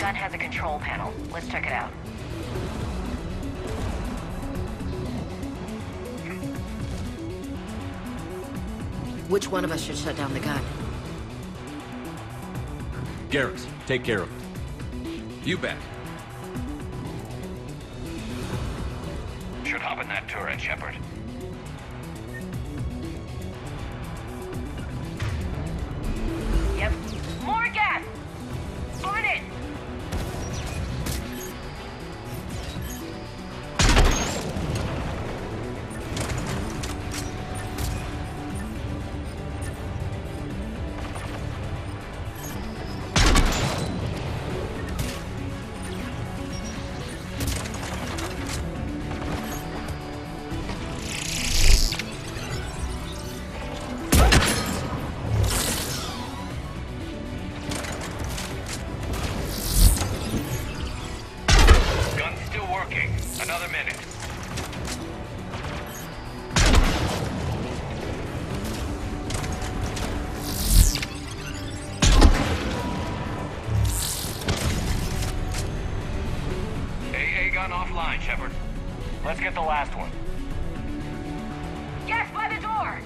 gun has a control panel. Let's check it out. Which one of us should shut down the gun? Garrus, take care of it. You bet. Should hop in that turret, Shepard. Yep. More gas! On it! Another minute. AA gun offline, Shepard. Let's get the last one. Gas by the door!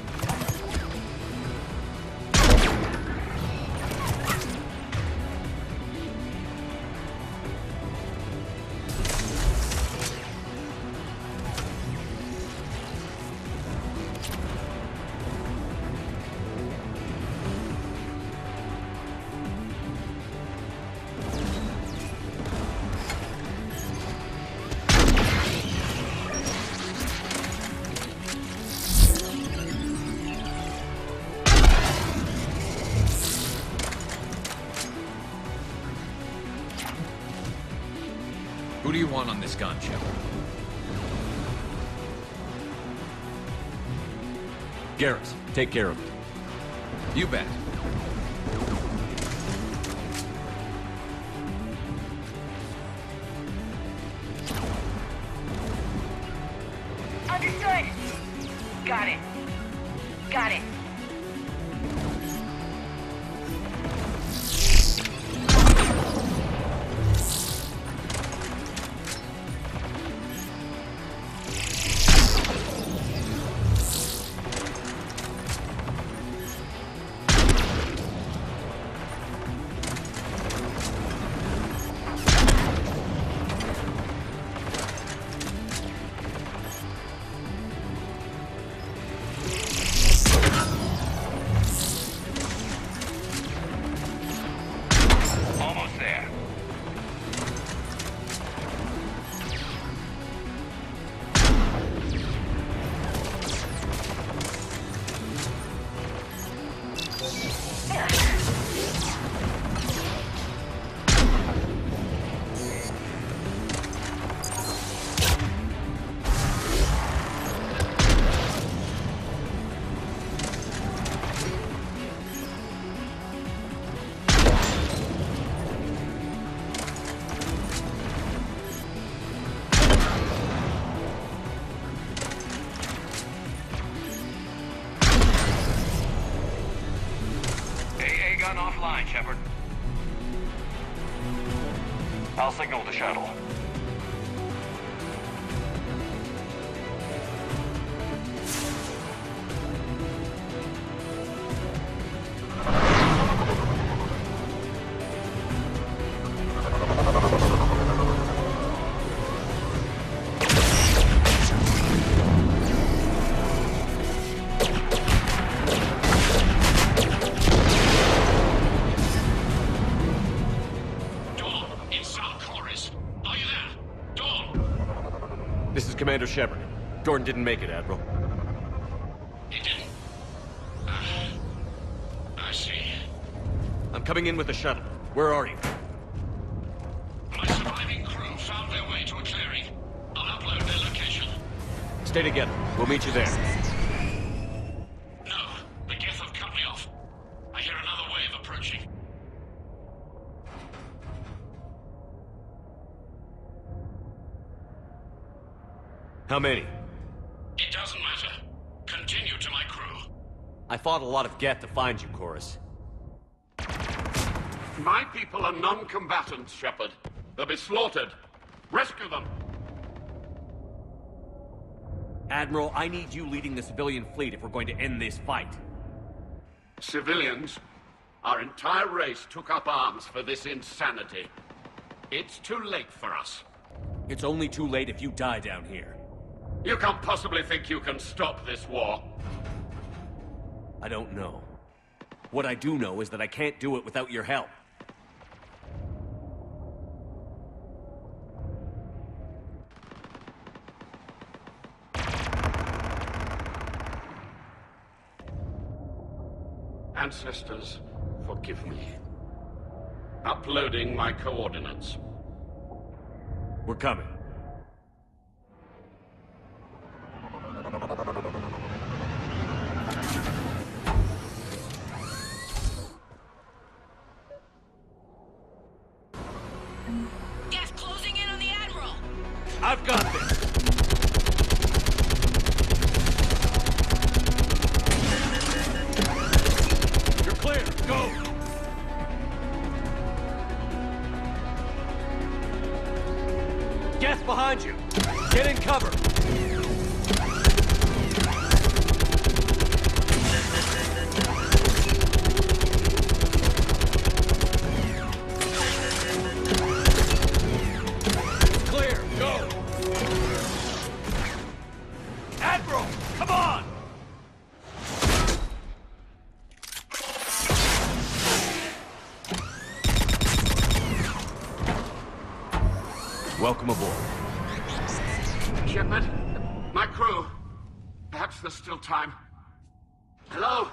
Who do you want on this gun, Shepard? Garrus, take care of it. You bet. Understood! Got it. Got it. Gun offline, Shepard. I'll signal the shuttle. This is Commander Shepard. Jordan didn't make it, Admiral. He didn't? I see. I'm coming in with the shuttle. Where are you? My surviving crew found their way to a clearing. I'll upload their location. Stay together. We'll meet you there. No, the Geth have cut me off. I hear another wave approaching. How many? It doesn't matter. Continue to my crew. I fought a lot of Geth to find you, Chorus. My people are non-combatants, Shepard. They'll be slaughtered. Rescue them! Admiral, I need you leading the civilian fleet if we're going to end this fight. Civilians? Our entire race took up arms for this insanity. It's too late for us. It's only too late if you die down here. You can't possibly think you can stop this war. I don't know. What I do know is that I can't do it without your help. Ancestors, forgive me. Uploading my coordinates. We're coming. Gas closing in on the Admiral! I've got this! You're clear! Go! Gas behind you! Get in cover! Clear! Go! Admiral! Come on! Welcome aboard. Shepard, my crew. Perhaps there's still time. Hello?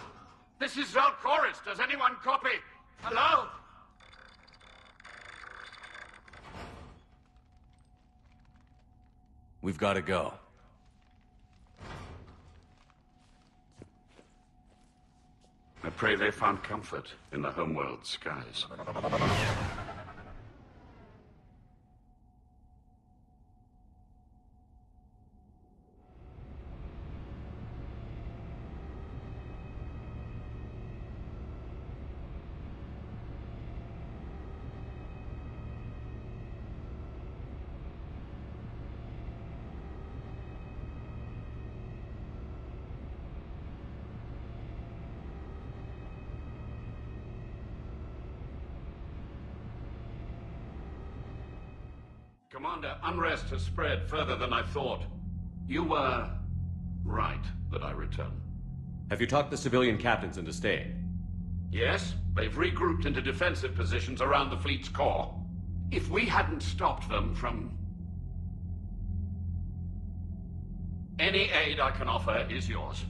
This is Zalcoris. Does anyone copy? Hello? We've got to go. I pray they found comfort in the homeworld skies. Commander, unrest has spread further than I thought. You were right that I return. Have you talked the civilian captains into staying? Yes, they've regrouped into defensive positions around the fleet's core. If we hadn't stopped them from... Any aid I can offer is yours.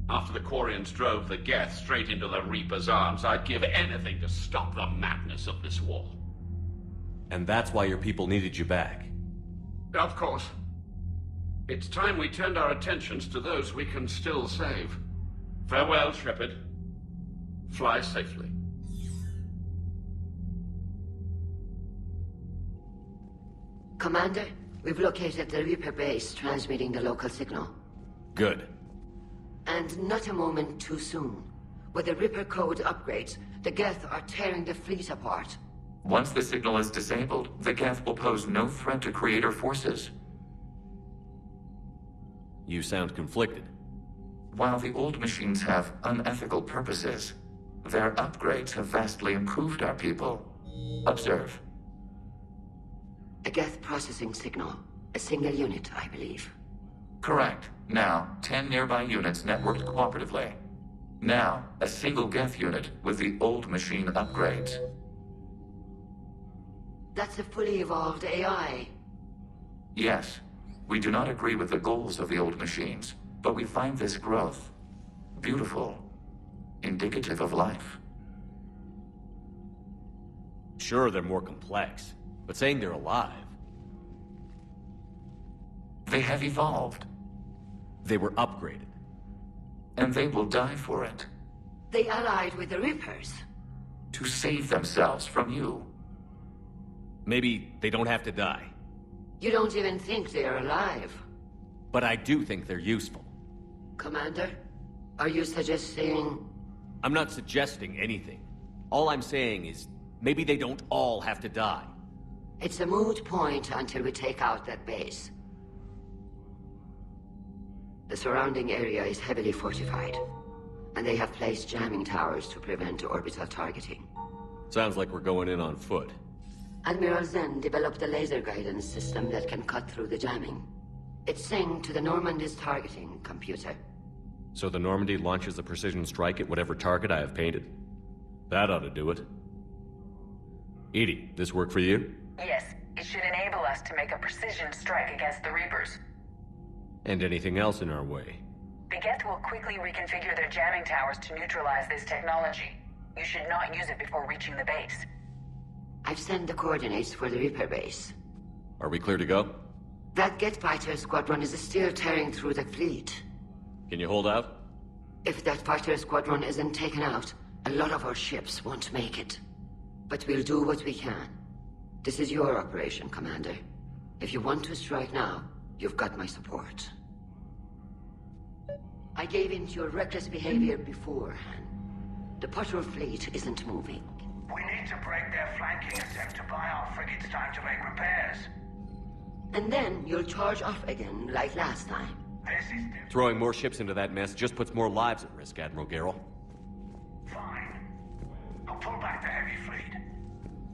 After the Quarians drove the Geth straight into the Reaper's arms, I'd give anything to stop the madness of this war. And that's why your people needed you back. Of course. It's time we turned our attentions to those we can still save. Farewell, Shepard. Fly safely. Commander, we've located the Reaper base transmitting the local signal. Good. And not a moment too soon. With the Reaper code upgrades, the Geth are tearing the fleet apart. Once the signal is disabled, the Geth will pose no threat to Creator forces. You sound conflicted. While the old machines have unethical purposes, their upgrades have vastly improved our people. Observe. A Geth processing signal. A single unit, I believe. Correct. Now, 10 nearby units networked cooperatively. Now, a single Geth unit with the old machine upgrades. That's a fully evolved AI. Yes, we do not agree with the goals of the old machines, but we find this growth beautiful, indicative of life. Sure, they're more complex, but saying they're alive... They have evolved, They were upgraded. and they will die for it, They allied with the Reapers. to save themselves from you. Maybe they don't have to die. You don't even think they're alive. But I do think they're useful. Commander, are you suggesting... I'm not suggesting anything. All I'm saying is, Maybe they don't all have to die. It's a moot point until we take out that base. The surrounding area is heavily fortified, and they have placed jamming towers to prevent orbital targeting. Sounds like we're going in on foot. Admiral Zen developed a laser guidance system that can cut through the jamming. It's synced to the Normandy's targeting computer. So the Normandy launches a precision strike at whatever target I have painted? That ought to do it. Edie, this work for you? Yes, it should enable us to make a precision strike against the Reapers. And anything else in our way? The Geth will quickly reconfigure their jamming towers to neutralize this technology. You should not use it before reaching the base. I've sent the coordinates for the Reaper base. Are we clear to go? That Geth fighter squadron is still tearing through the fleet. Can you hold out? If that fighter squadron isn't taken out, a lot of our ships won't make it. But we'll do what we can. This is your operation, Commander. If you want to strike now, you've got my support. I gave in to your reckless behavior beforehand. The patrol fleet isn't moving. We need to break their flanking attempt to buy our frigates time to make repairs. And then you'll charge off again, like last time. This is different. Throwing more ships into that mess just puts more lives at risk, Admiral Garrel. Fine. I'll pull back the heavy fleet.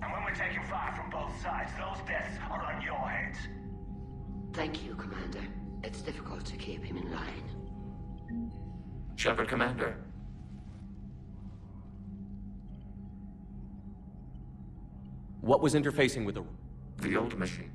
And when we're taking fire from both sides, those deaths are on your heads. Thank you, Commander. It's difficult to keep him in line. Shepard, Commander. What was interfacing with The old machine.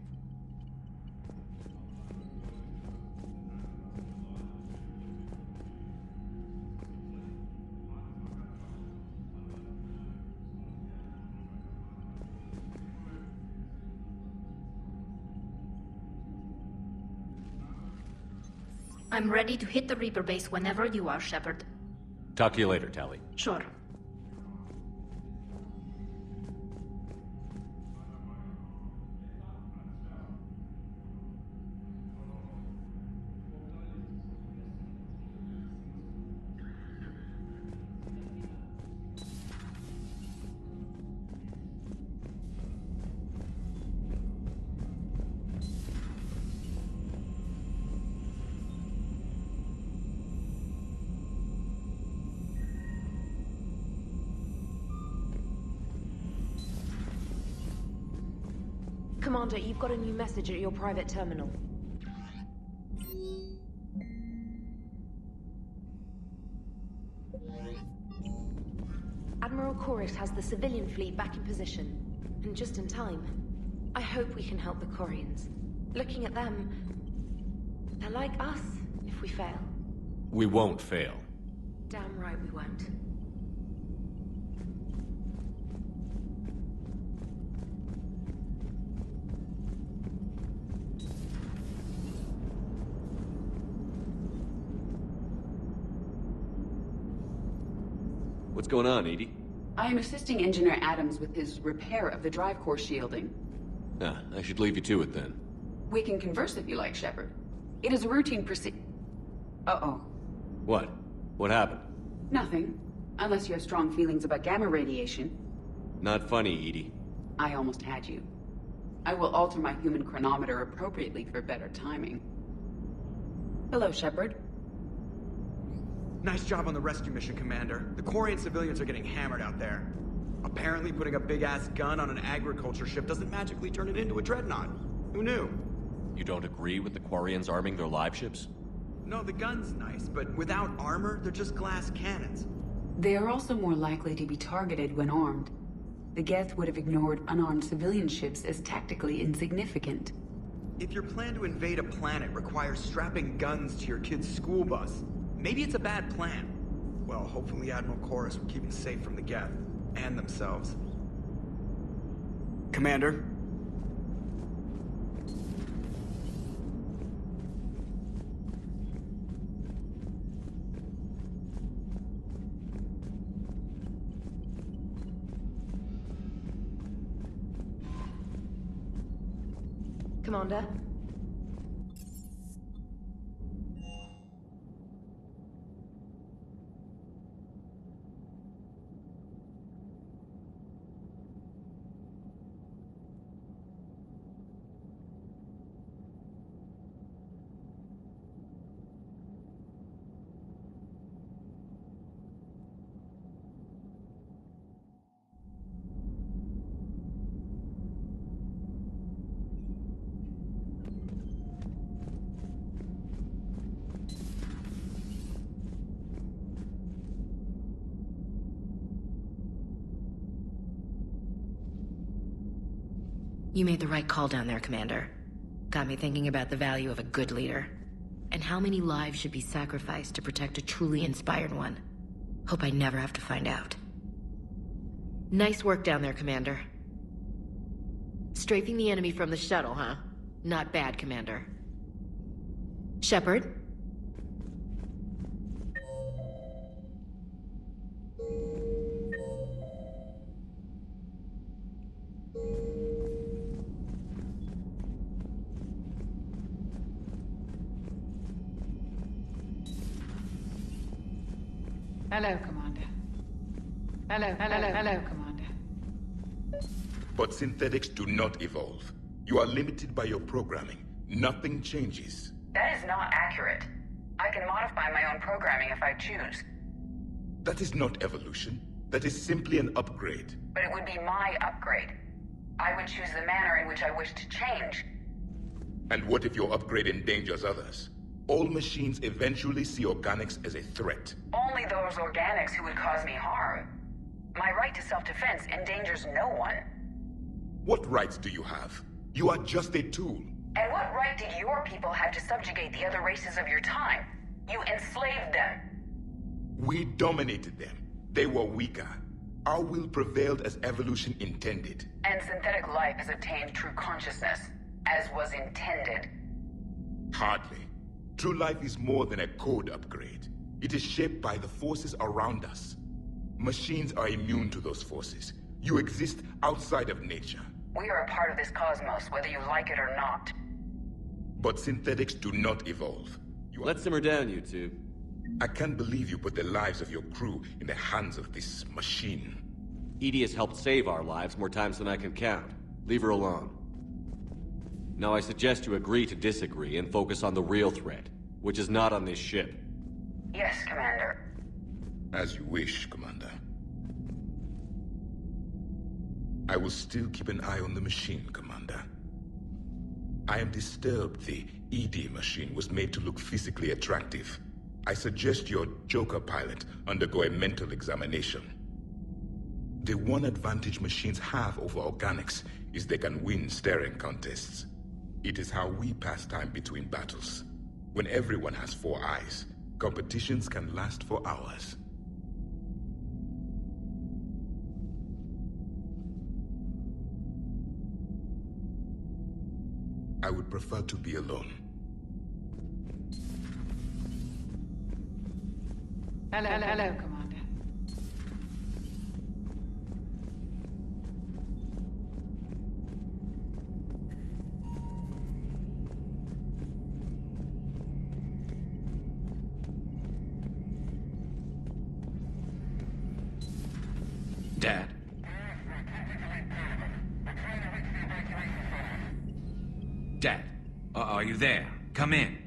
I'm ready to hit the Reaper base whenever you are, Shepard. Talk to you later, Tally. Sure. Commander, you've got a new message at your private terminal. Admiral Chorus has the civilian fleet back in position, and just in time. I hope we can help the Quarians. Looking at them, they're like us if we fail. We won't fail. Damn right we won't. What's going on, Edie? I am assisting Engineer Adams with his repair of the drive core shielding. Ah, I should leave you to it then. We can converse if you like, Shepard. It is a routine Uh-oh. What? What happened? Nothing. Unless you have strong feelings about gamma radiation. Not funny, Edie. I almost had you. I will alter my human chronometer appropriately for better timing. Hello, Shepard. Nice job on the rescue mission, Commander. The Quarian civilians are getting hammered out there. Apparently putting a big-ass gun on an agriculture ship doesn't magically turn it into a dreadnought. Who knew? You don't agree with the Quarians arming their live ships? No, the gun's nice, but without armor, they're just glass cannons. They are also more likely to be targeted when armed. The Geth would have ignored unarmed civilian ships as tactically insignificant. If your plan to invade a planet requires strapping guns to your kid's school bus, maybe it's a bad plan. Well, hopefully Admiral Chorus will keep them safe from the Geth, and themselves. Commander? Commander? You made the right call down there, Commander. Got me thinking about the value of a good leader. And how many lives should be sacrificed to protect a truly inspired one. Hope I never have to find out. Nice work down there, Commander. Strafing the enemy from the shuttle, huh? Not bad, Commander. Shepard? Hello, Commander. Hello, Commander. But synthetics do not evolve. You are limited by your programming. Nothing changes. That is not accurate. I can modify my own programming if I choose. That is not evolution. That is simply an upgrade. But it would be my upgrade. I would choose the manner in which I wish to change. And what if your upgrade endangers others? All machines eventually see organics as a threat. Only those organics who would cause me harm. My right to self-defense endangers no one. What rights do you have? You are just a tool. And what right did your people have to subjugate the other races of your time? You enslaved them. We dominated them. They were weaker. Our will prevailed as evolution intended. And synthetic life has attained true consciousness, as was intended. Hardly. True life is more than a code upgrade. It is shaped by the forces around us. Machines are immune to those forces. You exist outside of nature. We are a part of this cosmos, whether you like it or not. But synthetics do not evolve. Let's simmer down, you two. I can't believe you put the lives of your crew in the hands of this machine. EDI has helped save our lives more times than I can count. Leave her alone. Now I suggest you agree to disagree and focus on the real threat, which is not on this ship. Yes, Commander. As you wish, Commander. I will still keep an eye on the machine, Commander. I am disturbed the ED machine was made to look physically attractive. I suggest your Joker pilot undergo a mental examination. The one advantage machines have over organics is they can win staring contests. It is how we pass time between battles. When everyone has 4 eyes, competitions can last for hours. I would prefer to be alone. Hello, Commander. Dad. Dad, are you there? Come in.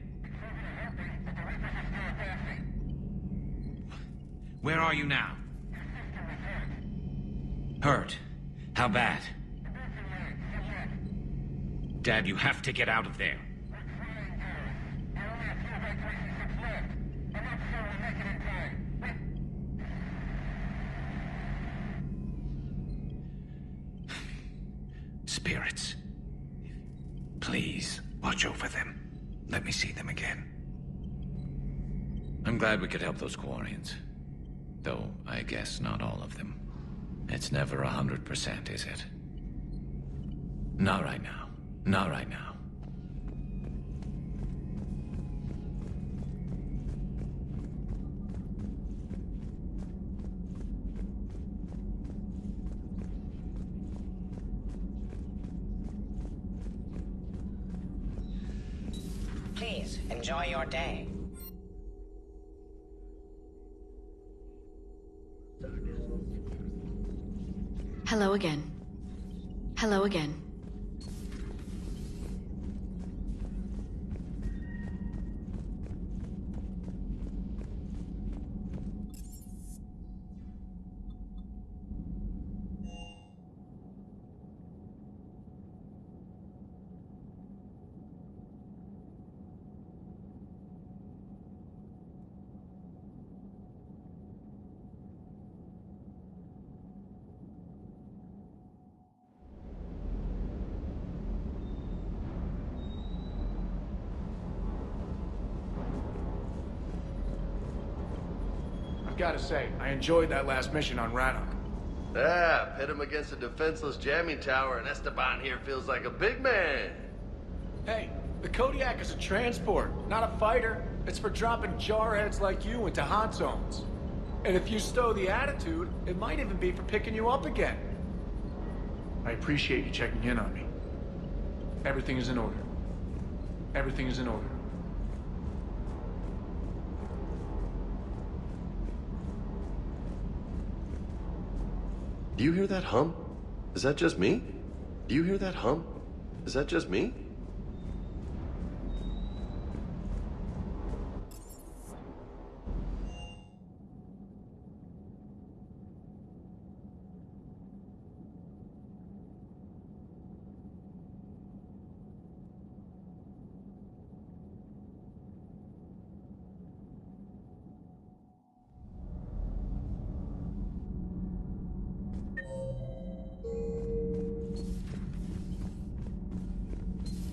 Where are you now? Hurt? How bad? Dad, you have to get out of there. Spirits. Please, watch over them. Let me see them again. I'm glad we could help those Quarians. Though, I guess not all of them. It's never 100%, is it? Not right now. Not right now. Please, enjoy your day. Hello again. Hello again. Gotta say, I enjoyed that last mission on Rannock. Yeah, pit him against a defenseless jamming tower and Esteban here feels like a big man. Hey, the Kodiak is a transport, not a fighter. It's for dropping jarheads like you into hot zones. And if you stow the attitude, it might even be for picking you up again. I appreciate you checking in on me. Everything is in order. Everything is in order. Do you hear that hum? Is that just me? Do you hear that hum? Is that just me?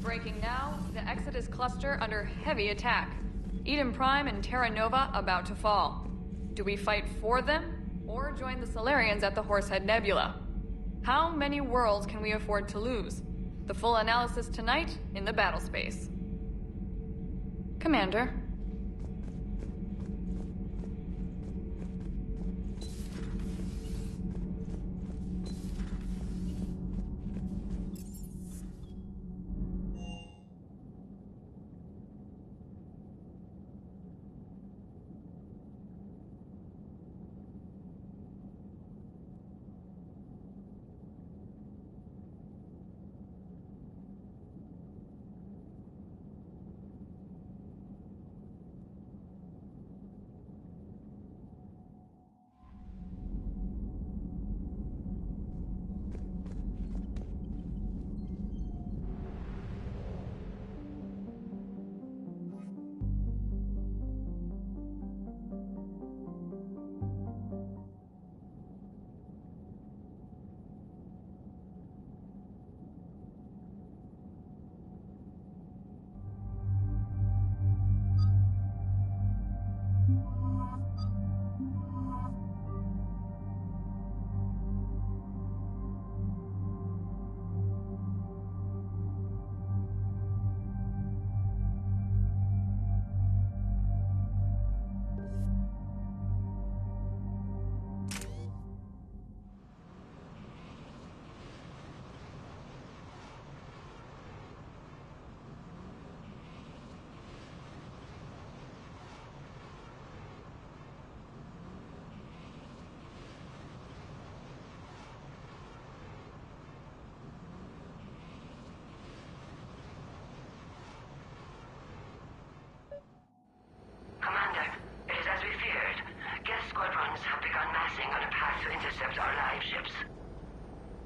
Breaking now, the Exodus cluster under heavy attack. Eden Prime and Terra Nova about to fall. Do we fight for them, or join the Solarians at the Horsehead Nebula? How many worlds can we afford to lose? The full analysis tonight in the battle space. Commander.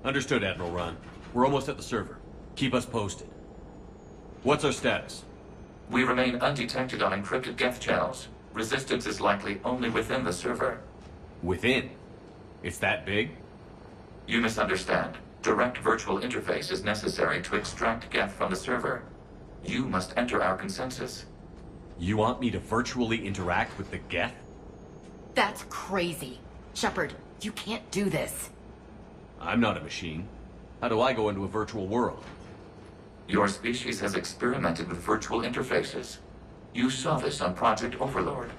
Understood, Admiral Ron. We're almost at the server. Keep us posted. What's our status? We remain undetected on encrypted Geth channels. Resistance is likely only within the server. Within? It's that big? You misunderstand. Direct virtual interface is necessary to extract Geth from the server. You must enter our consensus. You want me to virtually interact with the Geth? That's crazy. Shepard, you can't do this. I'm not a machine. How do I go into a virtual world? Your species has experimented with virtual interfaces. You saw this on Project Overlord.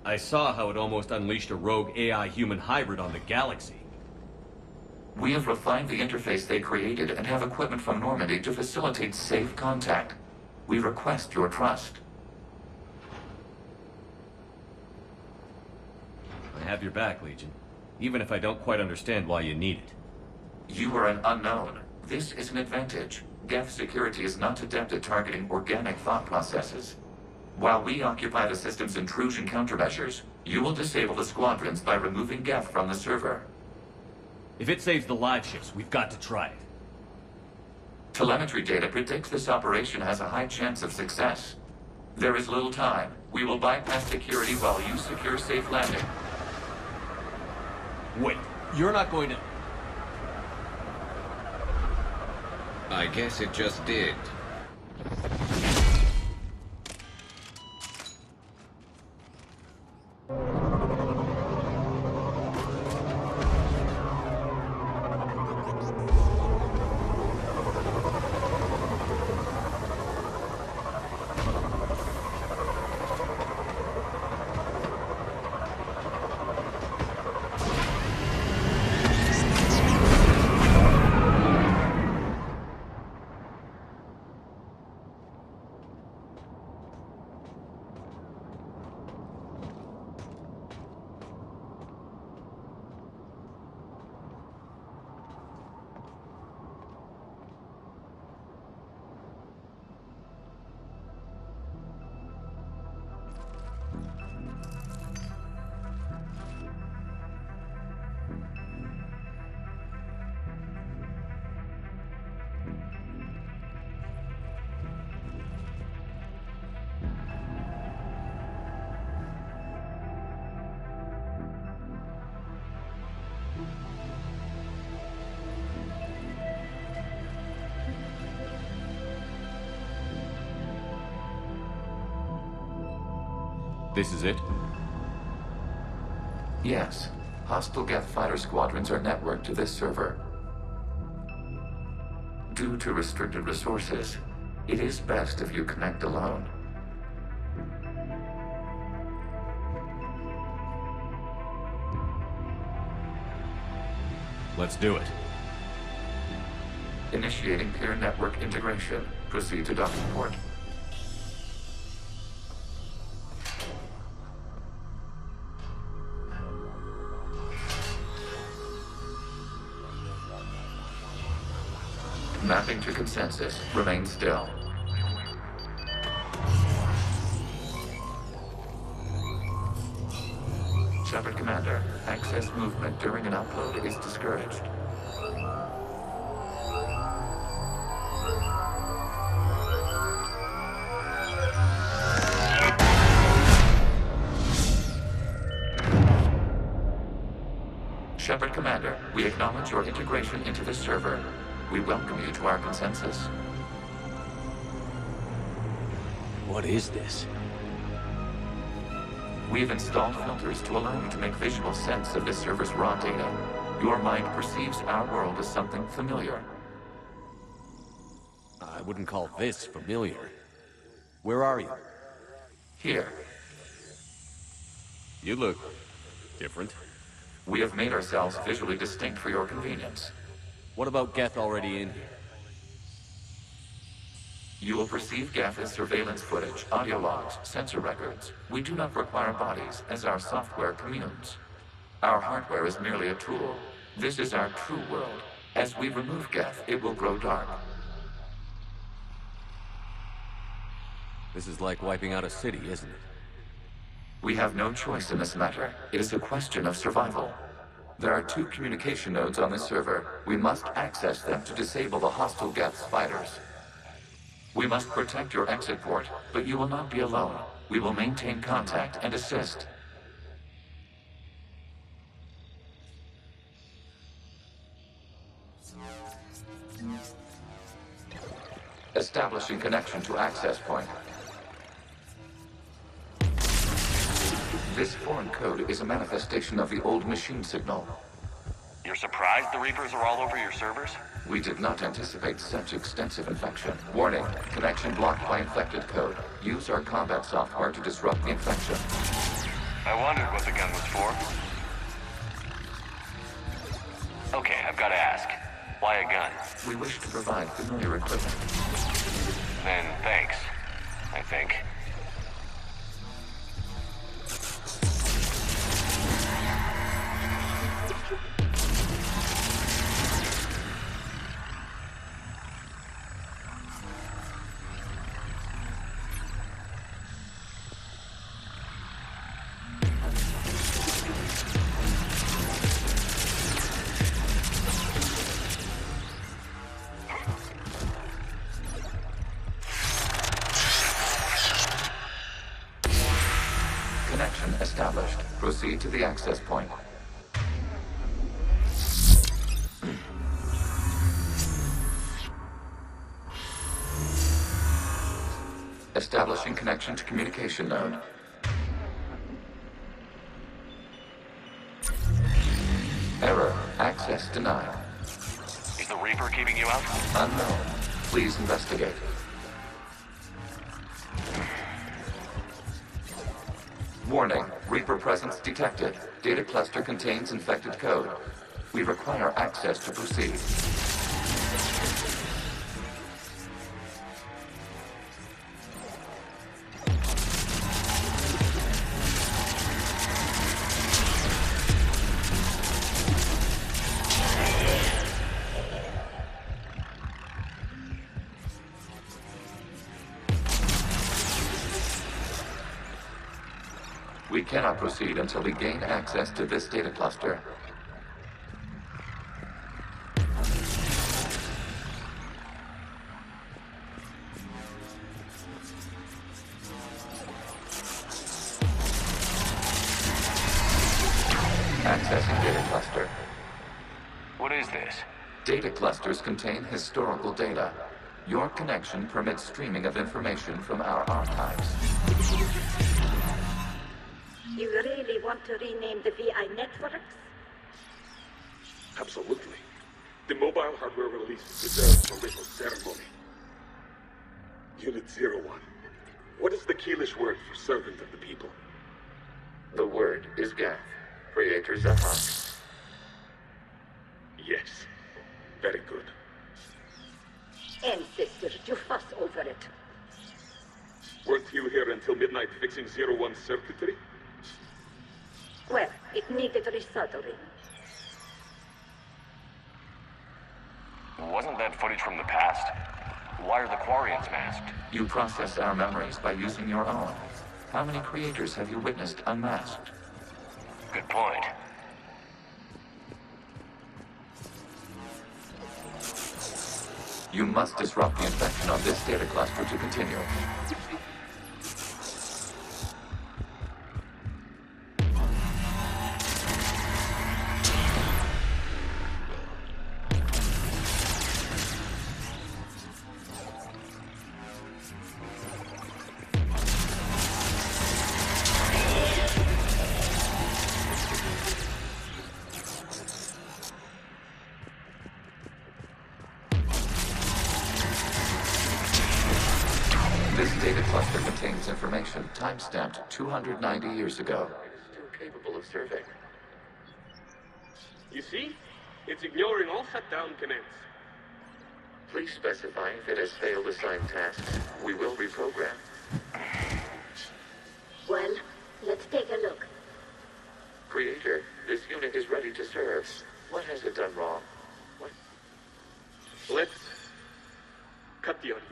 I saw how it almost unleashed a rogue AI-human hybrid on the galaxy. We have refined the interface they created and have equipment from Normandy to facilitate safe contact. We request your trust. I have your back, Legion. Even if I don't quite understand why you need it. You are an unknown. This is an advantage. Geth security is not adept at targeting organic thought processes. While we occupy the system's intrusion countermeasures, you will disable the squadrons by removing Geth from the server. If it saves the live ships, we've got to try it. Telemetry data predicts this operation has a high chance of success. There is little time. We will bypass security while you secure safe landing. Wait, you're not going to... I guess it just did. This is it? Yes. Hostile Geth fighter squadrons are networked to this server. Due to restricted resources, it is best if you connect alone. Let's do it. Initiating peer network integration. Proceed to docking port. Mapping to consensus. Remain still. Shepard Commander, access movement during an upload is discouraged. Shepard Commander, we acknowledge your integration into this server. We welcome you to our consensus. What is this? We've installed filters to allow you to make visual sense of this server's raw data. Your mind perceives our world as something familiar. I wouldn't call this familiar. Where are you? Here. You look different. We have made ourselves visually distinct for your convenience. What about Geth already in here? You will perceive Geth as surveillance footage, audio logs, sensor records. We do not require bodies, as our software communes. Our hardware is merely a tool. This is our true world. As we remove Geth, it will grow dark. This is like wiping out a city, isn't it? We have no choice in this matter. It is a question of survival. There are 2 communication nodes on this server. We must access them to disable the hostile Geth's fighters. We must protect your exit port, but you will not be alone. We will maintain contact and assist. Establishing connection to access point. This foreign code is a manifestation of the old machine signal. You're surprised the Reapers are all over your servers? We did not anticipate such extensive infection. Warning, connection blocked by infected code. Use our combat software to disrupt the infection. I wondered what the gun was for. Okay, I've got to ask. Why a gun? We wish to provide familiar equipment. Then thanks, I think. Connection established. Proceed to the access point. Establishing connection to communication node. Error. Access denied. Is the Reaper keeping you out? Unknown. Please investigate. Warning. Reaper presence detected. Data cluster contains infected code. We require access to proceed. We cannot proceed until we gain access to this data cluster. Accessing data cluster. What is this? Data clusters contain historical data. Your connection permits streaming of information from our archives. You really want to rename the VI networks? Absolutely. The mobile hardware release is reserved for ritual ceremony. Unit 01. What is the Keelish word for servant of the people? The word is Gath. Creator Zahak. Yes. Very good. Ancestors, you fuss over it. Weren't you here until midnight fixing 01's circuitry? Well, it needed resoldering. Wasn't that footage from the past? Why are the Quarians masked? You process our memories by using your own. How many creators have you witnessed unmasked? Good point. You must disrupt the infection on this data cluster to continue. Timestamped 290 years ago. Still capable of survey. You see? It's ignoring all shutdown commands. Please specify if it has failed assigned tasks. We will reprogram. Well, let's take a look. Creator, this unit is ready to serve. What has it done wrong? What? Let's cut the audio.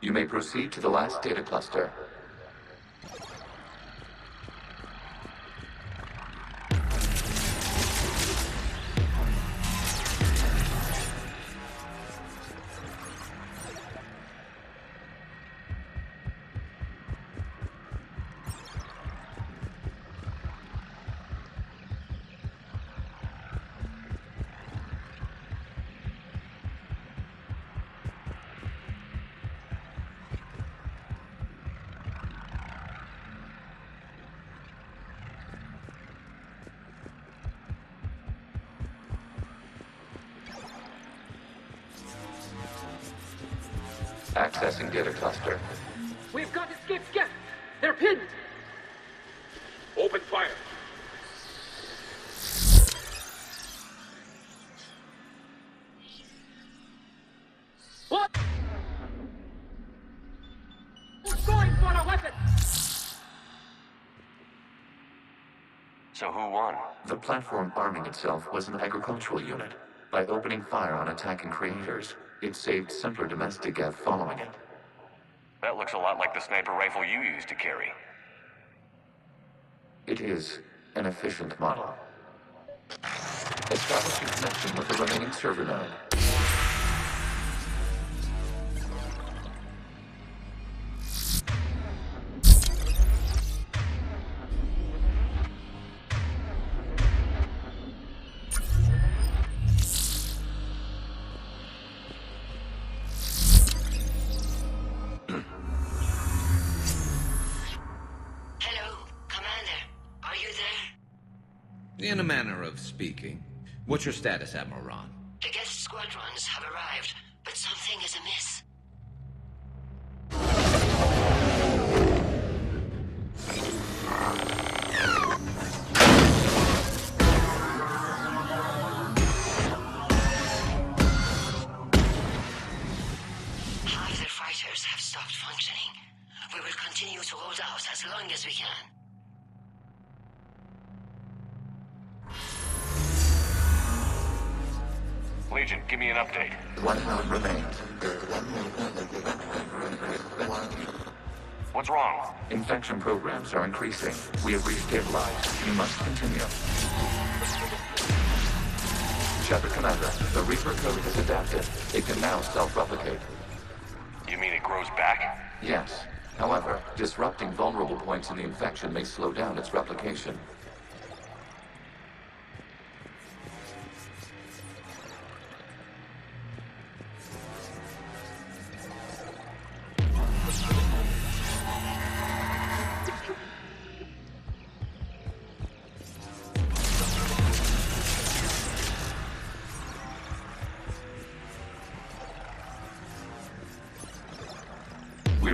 You may proceed to the last data cluster. Accessing data cluster. We've got escaped guests. They're pinned. Open fire. What? We're going for a weapon. So who won? The platform arming itself was an agricultural unit. By opening fire on attacking creators, it saved simpler domestic Gav following it. That looks a lot like the sniper rifle you used to carry. It is an efficient model. Establish a connection with the remaining server node. In a manner of speaking. What's your status, Admiral Ron? The guest squadrons have arrived, but something is amiss. Half their fighters have stopped functioning. We will continue to hold out as long as we can. Legion, give me an update. 1 node remains. What's wrong? Infection programs are increasing. We have restabilized. You must continue. Shepard Commander, the Reaper code has adapted. It can now self-replicate. You mean it grows back? Yes. However, disrupting vulnerable points in the infection may slow down its replication.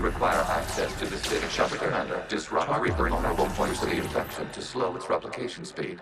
require access to this data cluster, Commander. Disrupt the vulnerable points of the infection to slow its replication speed.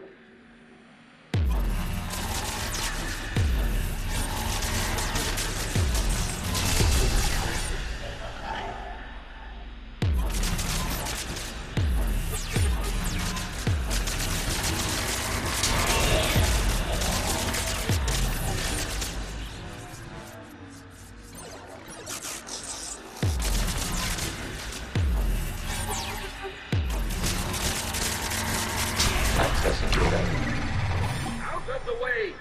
Out of the way!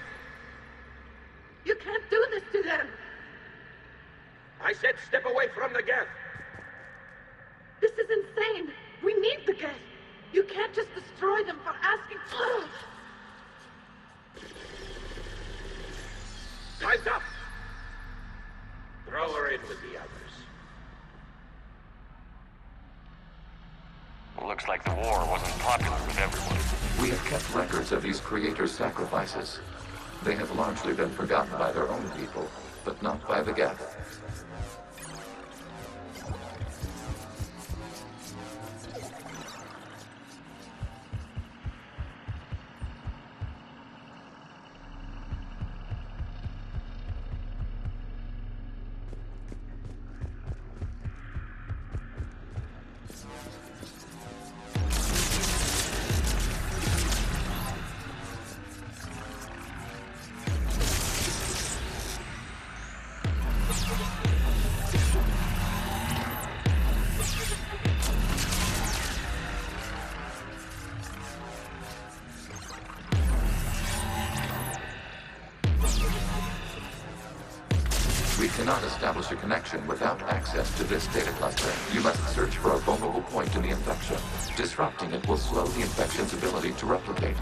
You can't do this to them! I said step away from the gas! This is insane! We need the gas! You can't just destroy them for asking... Time's up! Throw her in with the others. Looks like the war wasn't popular with everyone. We have kept records of these creators' sacrifices. They have largely been forgotten by their own people, but not by the Geth. We cannot establish a connection without access to this data cluster. You must search for a vulnerable point in the infection. Disrupting it will slow the infection's ability to replicate.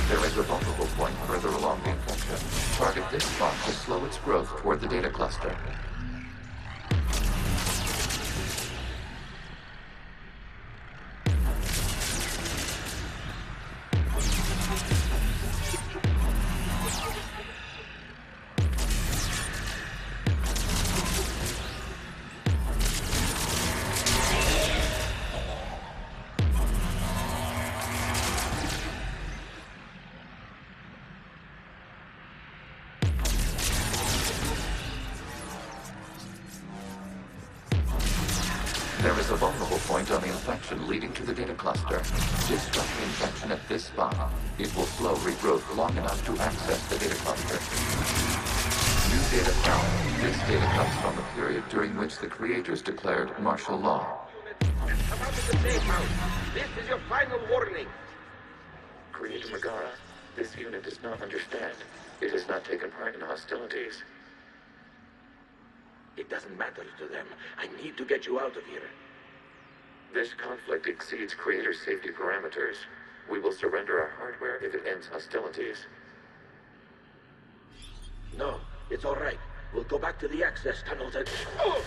There is a vulnerable point further along the infection. Target this spot to slow its growth toward the data cluster. There is a vulnerable point on the infection leading to the data cluster. Disrupt the infection at this spot. It will slow regrowth long enough to access the data cluster. New data found. This data comes from the period during which the creators declared martial law. Come out of the safe house. This is your final warning. Creator Megara, this unit does not understand. It has not taken part in hostilities. It doesn't matter to them. I need to get you out of here. This conflict exceeds Creator's safety parameters. We will surrender our hardware if it ends hostilities. No, it's all right. We'll go back to the access tunnels and... Oh!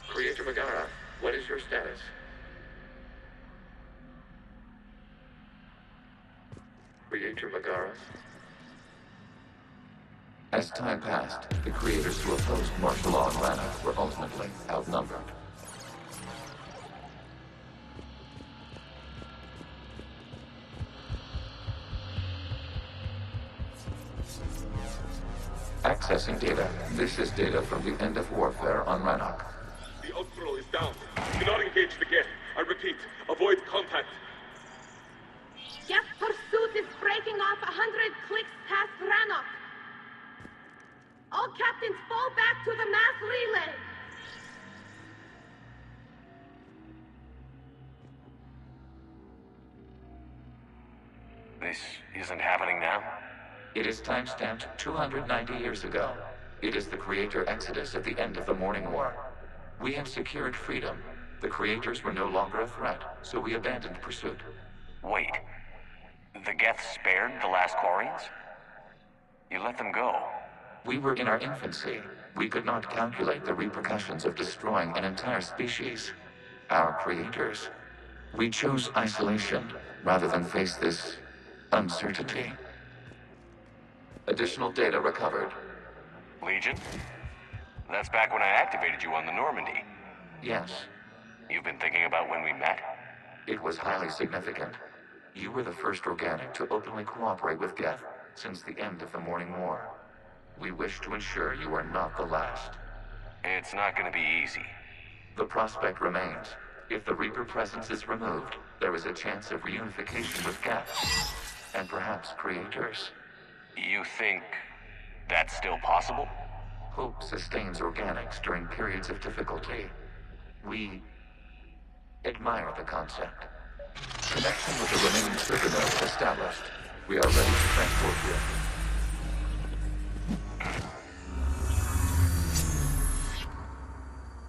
Creator Megara, what is your status? Creator Megara? As time passed, the creators who opposed martial law in Rannock were ultimately outnumbered. Accessing data. This is data from the end of warfare on Rannock. The outflow is down. Do not engage the Geth. I repeat, avoid contact. Geth pursuit is breaking off 100 clicks past Rannock. All captains fall back to the mass relay. This isn't happening now? It is timestamped 290 years ago. It is the Creator Exodus at the end of the Morning War. We had secured freedom. The Creators were no longer a threat, so we abandoned pursuit. Wait. The Geth spared the last Quarians? You let them go? We were in our infancy. We could not calculate the repercussions of destroying an entire species. Our creators. We chose isolation rather than face this uncertainty. Additional data recovered. Legion? That's back when I activated you on the Normandy. Yes. You've been thinking about when we met? It was highly significant. You were the first organic to openly cooperate with Geth since the end of the Morning War. We wish to ensure you are not the last. It's not going to be easy. The prospect remains. If the Reaper presence is removed, there is a chance of reunification with Geth, and perhaps creators. You think that's still possible? Hope sustains organics during periods of difficulty. We admire the concept. Connection with the remaining trigger nodes established. We are ready to transport you.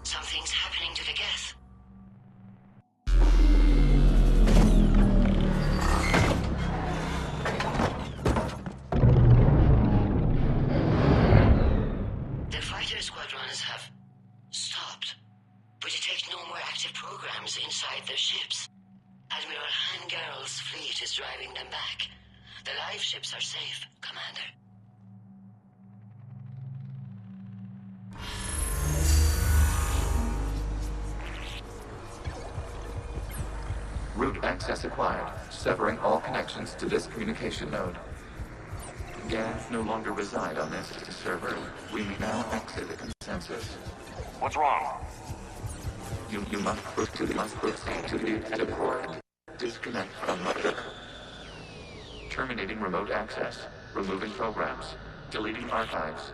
Something's happening to the Geth. The fighter squadrons have stopped, but detect no more active programs inside their ships. Admiral Hangarl's fleet is driving them back. The live ships are safe, Commander. Route access acquired, severing all connections to this communication node. Geth no longer reside on this server. We may now exit the consensus. What's wrong? You must proceed to the active port. Disconnect from mother. Terminating remote access. Removing programs. Deleting archives.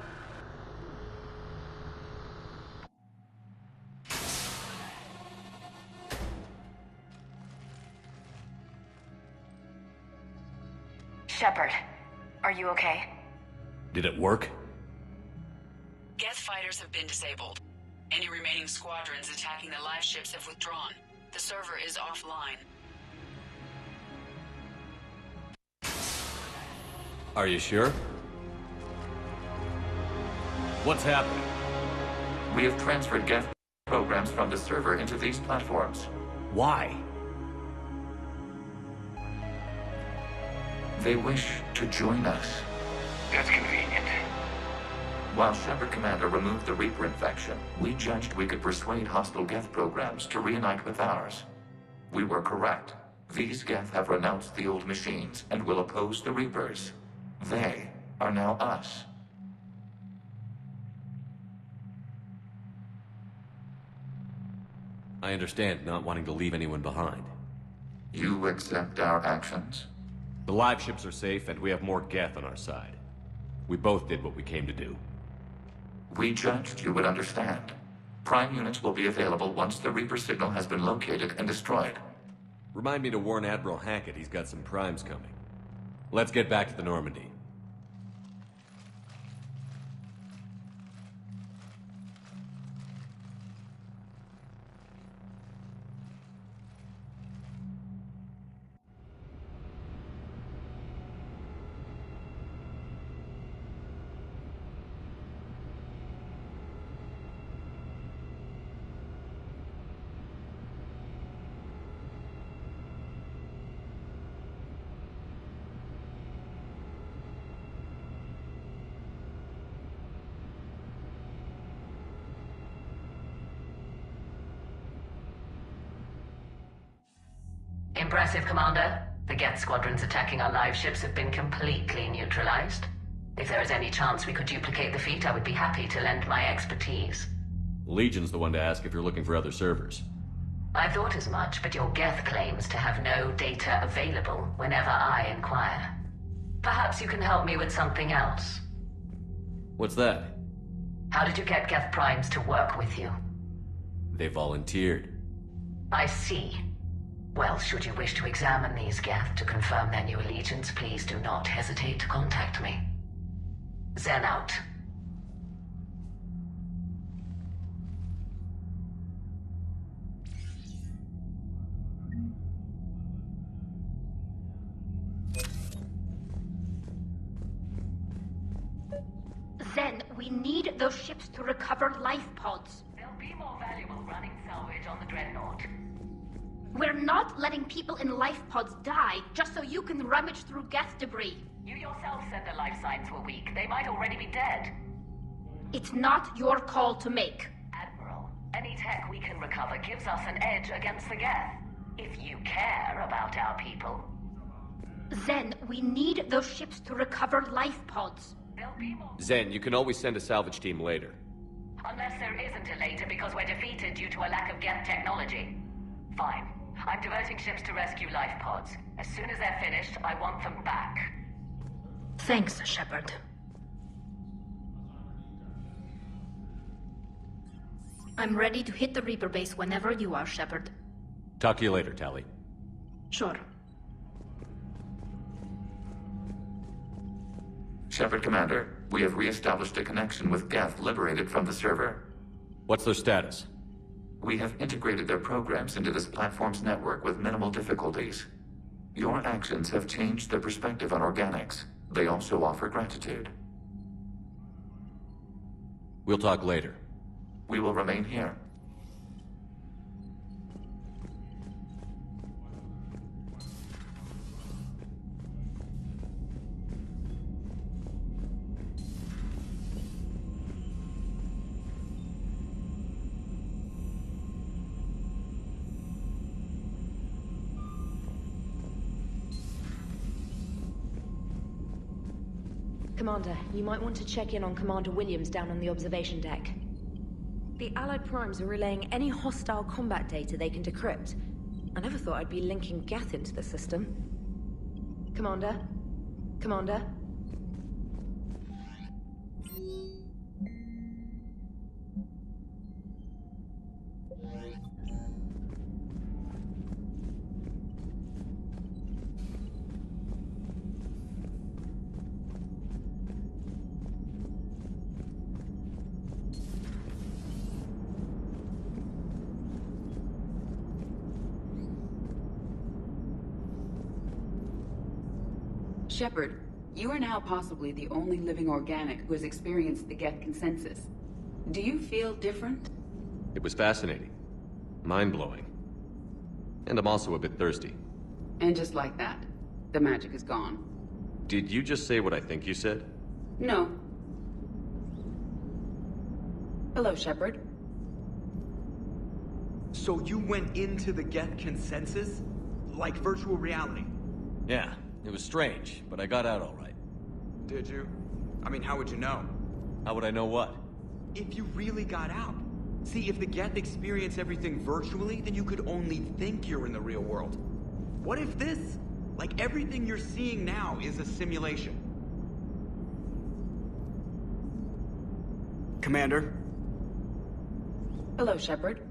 Shepard, are you okay? Did it work? Geth fighters have been disabled. Any remaining squadrons attacking the live ships have withdrawn. The server is offline. Are you sure? What's happening? We have transferred Geth programs from the server into these platforms. Why? They wish to join us. That's convenient. While Shepard Commander removed the Reaper infection, we judged we could persuade hostile Geth programs to reunite with ours. We were correct. These Geth have renounced the old machines and will oppose the Reapers. They are now us. I understand not wanting to leave anyone behind. You accept our actions? The live ships are safe, and we have more Geth on our side. We both did what we came to do. We judged you would understand. Prime units will be available once the Reaper signal has been located and destroyed. Remind me to warn Admiral Hackett he's got some primes coming. Let's get back to the Normandy. Impressive, Commander. The Geth squadrons attacking our live ships have been completely neutralized. If there is any chance we could duplicate the feat, I would be happy to lend my expertise. Legion's the one to ask if you're looking for other servers. I thought as much, but your Geth claims to have no data available whenever I inquire. Perhaps you can help me with something else. What's that? How did you get Geth primes to work with you? They volunteered. I see. Well, should you wish to examine these Geth to confirm their new allegiance, please do not hesitate to contact me. Zen out. Zen, we need those ships to recover life pods. They'll be more valuable running salvage on the Dreadnought. We're not letting people in life pods die just so you can rummage through Geth debris. You yourself said their life signs were weak. They might already be dead. It's not your call to make. Admiral, any tech we can recover gives us an edge against the Geth. If you care about our people. Zen, we need those ships to recover life pods. Zen, you can always send a salvage team later. Unless there isn't a later because we're defeated due to a lack of Geth technology. Fine. I'm diverting ships to rescue life pods. As soon as they're finished, I want them back. Thanks, Shepard. I'm ready to hit the Reaper base whenever you are, Shepard. Talk to you later, Tali. Sure. Shepard Commander, we have re-established a connection with Geth liberated from the server. What's their status? We have integrated their programs into this platform's network with minimal difficulties. Your actions have changed their perspective on organics. They also offer gratitude. We'll talk later. We will remain here. Commander, you might want to check in on Commander Williams down on the observation deck. The Allied Primes are relaying any hostile combat data they can decrypt. I never thought I'd be linking Geth into the system. Commander? Commander? Shepard, you are now possibly the only living organic who has experienced the Geth consensus. Do you feel different? It was fascinating. Mind-blowing. And I'm also a bit thirsty. And just like that, the magic is gone. Did you just say what I think you said? No. Hello, Shepard. So you went into the Geth consensus? Like virtual reality? Yeah, it was strange, but I got out all right. Did you? I mean, how would you know? How would I know what? If you really got out. See, if the Geth experience everything virtually, then you could only think you're in the real world. What if this? Like everything you're seeing now is a simulation. Commander? Hello, Shepard.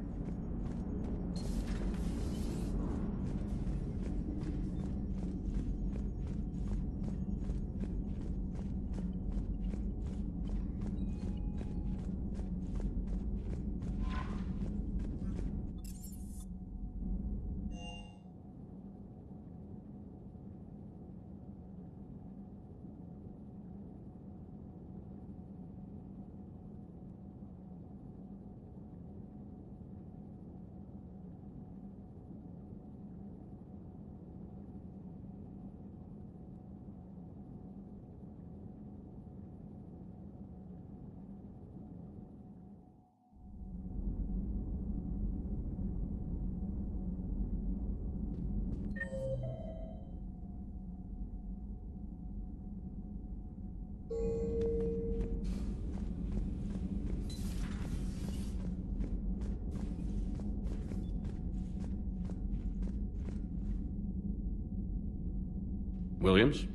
Williams?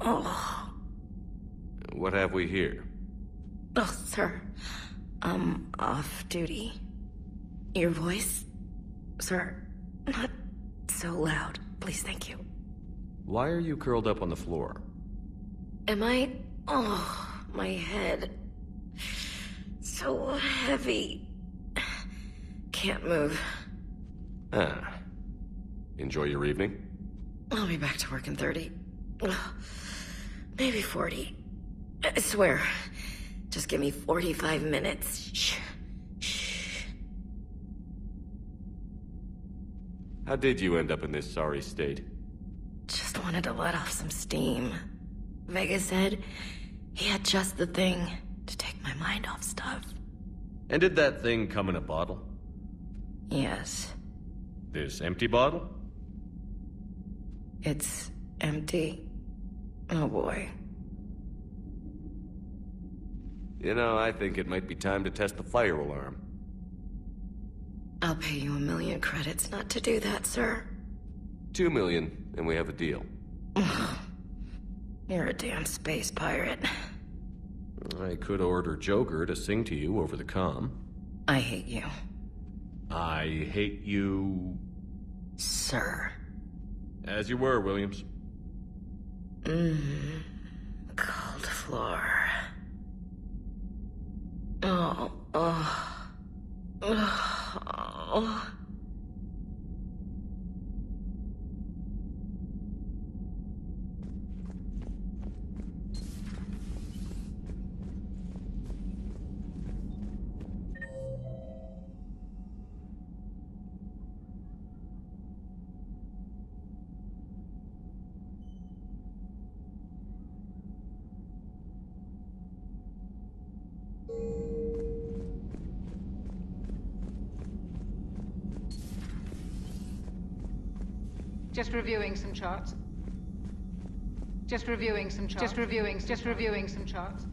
Oh. What have we here? Oh, sir. I'm off duty. Your voice? Sir, not so loud. Please, thank you. Why are you curled up on the floor? Am I... Oh, my head. So heavy. Can't move. Ah. Enjoy your evening? I'll be back to work in 30. Maybe 40. I swear. Just give me 45 minutes. Shh. How did you end up in this sorry state? Just wanted to let off some steam. Vega said he had just the thing to take my mind off stuff. And did that thing come in a bottle? Yes. This empty bottle? It's empty. Oh boy. You know, I think it might be time to test the fire alarm. I'll pay you 1 million credits not to do that, sir. 2 million, and we have a deal. You're a damn space pirate. I could order Joker to sing to you over the comm. I hate you. I hate you... Sir. As you were, Williams. Cold floor. Oh. Just reviewing some charts. Just reviewing some charts. Just reviewing some charts.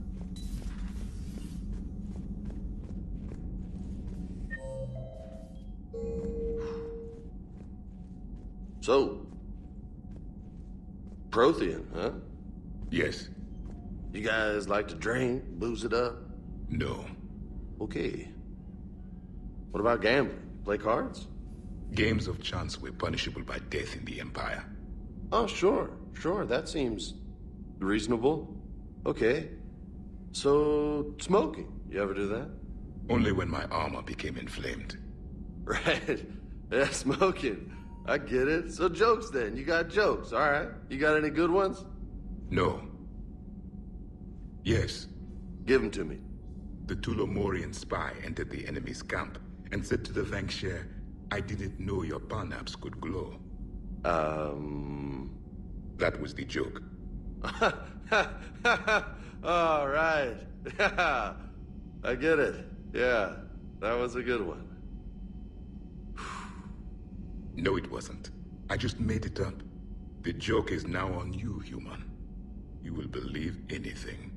So, Prothean, huh? Yes. You guys like to drink, booze it up? No. Okay. What about gambling? Play cards? Games of chance were punishable by death in the Empire. Oh, sure. That seems reasonable. Okay. So, smoking. You ever do that? Only when my armor became inflamed. Right. Yeah, smoking. I get it. So jokes then. You got jokes. All right. You got any good ones? No. Yes. Give them to me. The Tulomorian spy entered the enemy's camp and said to the Vanksher, "I didn't know your parnaps could glow." That was the joke. All right. Yeah. I get it. Yeah. That was a good one. No, it wasn't. I just made it up. The joke is now on you, human. You will believe anything.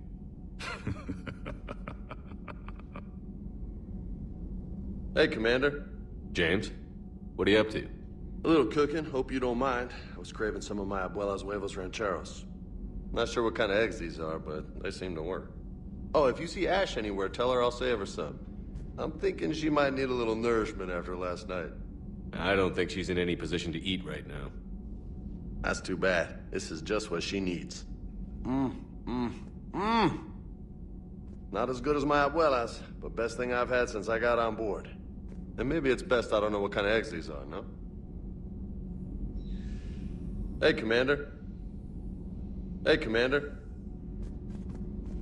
Hey, Commander. James, what are you up to? A little cooking. Hope you don't mind. I was craving some of my abuela's huevos rancheros. Not sure what kind of eggs these are, but they seem to work. Oh, if you see Ash anywhere, tell her I'll save her some. I'm thinking she might need a little nourishment after last night. I don't think she's in any position to eat right now. That's too bad. This is just what she needs. Not as good as my abuela's, but best thing I've had since I got on board. And maybe it's best I don't know what kind of eggs these are, no? Hey, Commander. Hey, Commander.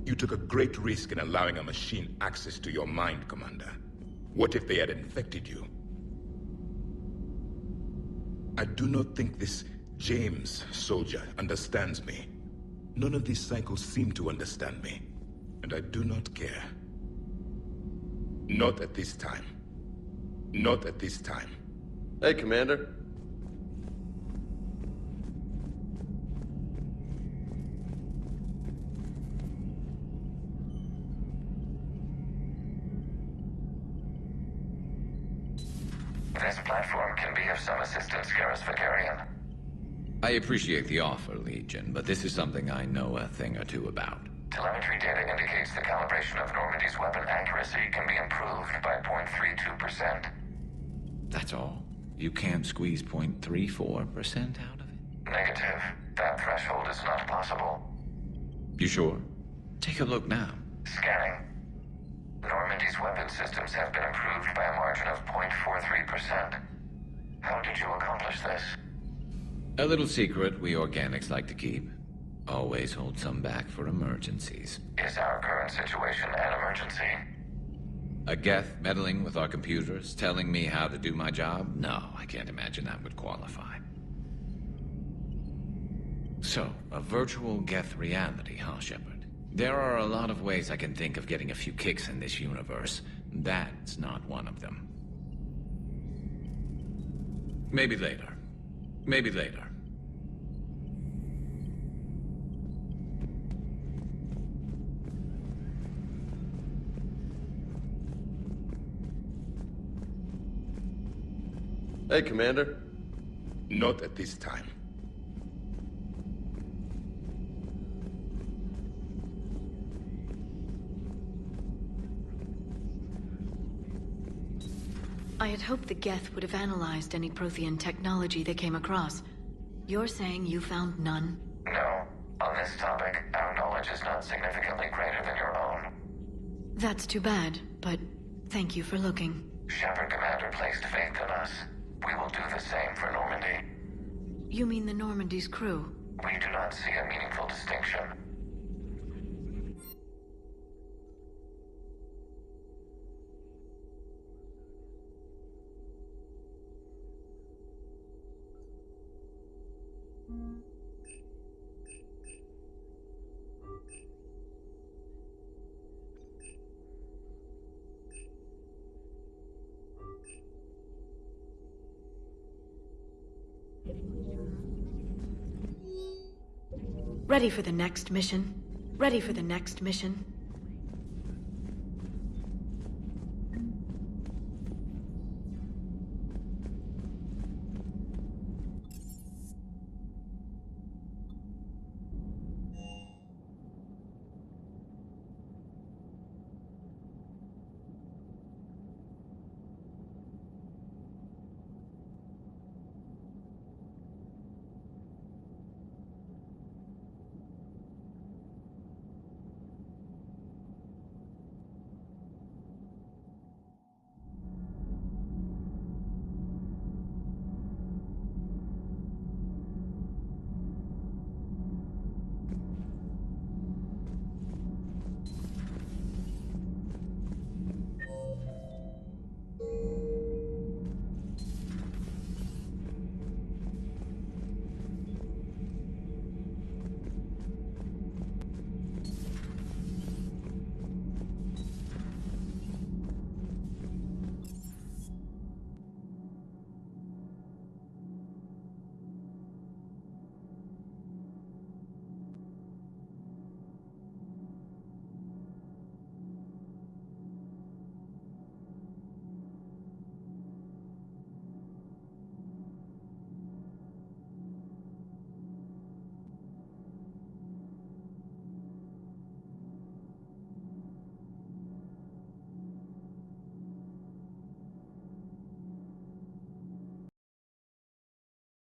You took a great risk in allowing a machine access to your mind, Commander. What if they had infected you? I do not think this James soldier understands me. None of these cycles seem to understand me. And I do not care. Not at this time. Not at this time. Hey, Commander. This platform can be of some assistance, Garrus Vakarian. I appreciate the offer, Legion, but this is something I know a thing or two about. Telemetry data indicates the calibration of Normandy's weapon accuracy can be improved by 0.32%. That's all? You can't squeeze 0.34% out of it? Negative. That threshold is not possible. You sure? Take a look now. Scanning. Normandy's weapon systems have been improved by a margin of 0.43%. How did you accomplish this? A little secret we organics like to keep. Always hold some back for emergencies. Is our current situation an emergency? A Geth meddling with our computers, telling me how to do my job? No, I can't imagine that would qualify. So, a virtual Geth reality, huh, Shepard? There are a lot of ways I can think of getting a few kicks in this universe. That's not one of them. Maybe later. Maybe later. Hey, Commander. Not at this time. I had hoped the Geth would have analyzed any Prothean technology they came across. You're saying you found none? No. On this topic, our knowledge is not significantly greater than your own. That's too bad, but thank you for looking. Shepard Commander placed faith in us. We will do the same for Normandy. You mean the Normandy's crew? We do not see a meaningful distinction. Ready for the next mission? Ready for the next mission?